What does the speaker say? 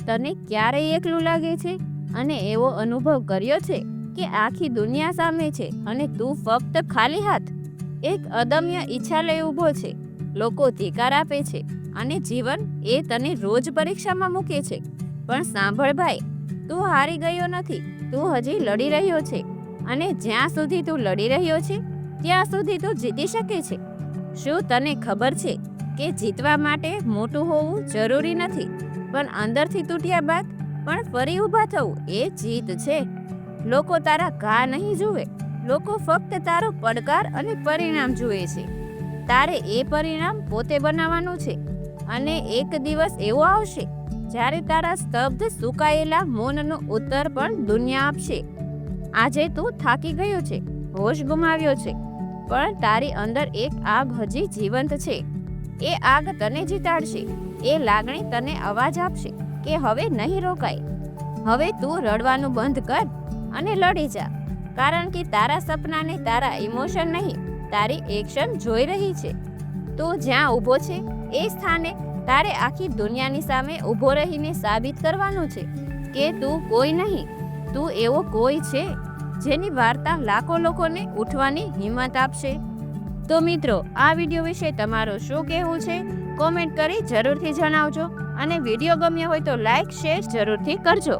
તને ક્યારેય એકલું લાગે છે અને એવો અનુભવ કર્યો છે કે આખી દુનિયા સામે છે અને તું ફક્ત ખાલી હાથ? એક અદમ્ય ઈચ્છા લઈ ઊભો છે, લોકો ધિકાર આપે છે અને જીવન એ તને રોજ પરીક્ષામાં મૂકે છે. પણ સાંભળ ભાઈ, તું હારી ગયો નથી, તું હજી લડી રહ્યો છે અને જ્યાં સુધી તું લડી રહ્યો છે ત્યાં સુધી તું જીતી શકે છે. શું તને ખબર છે કે જીતવા માટે મોટું હોવું જરૂરી નથી, પણ અંદરથી તૂટ્યા બાદ પણ ફરી ઊભા થવું એ જીત છે. લોકો તારા ઘા નહીં જુએ, લોકો ફક્ત તારો પડકાર અને પરિણામ જુએ છે. તારે એ પરિણામ પોતે બનાવવાનું છે અને એક દિવસ એવો આવશે જ્યારે તારા સ્તબ્ધ સુકાયેલા મૌનનો ઉત્તર પણ દુનિયા આપશે. આજે તું થાકી ગયો છે, હોશ ગુમાવ્યો છે, પણ તારી અંદર એક આગ હજી જીવંત છે. એ આગ તને જીતાડશે. એ લાગણી તને અવાજ આપશે કે હવે નહીં રોકાય. હવે તું રડવાનું બંધ કર અને લડી જા, કારણ કે તારા સપનાને તારા ઇમોશન નહીં, તારી એક્શન જોઈ રહી છે. તું જ્યાં ઊભો છે એ સ્થાને તારે આખી દુનિયાની સામે ઊભો રહીને સાબિત કરવાનું છે કે તું કોઈ નહીં, તું એવો કોઈ છે જેની વાર્તા લાખો લોકોને ઉઠવાની હિંમત આપશે. તો મિત્રો, આ વિડીયો વિશે તમારું શું કહેવું છે કોમેન્ટ કરી જરૂરથી જણાવજો અને વિડીયો ગમ્યો હોય તો લાઈક શેર જરૂરથી કરજો.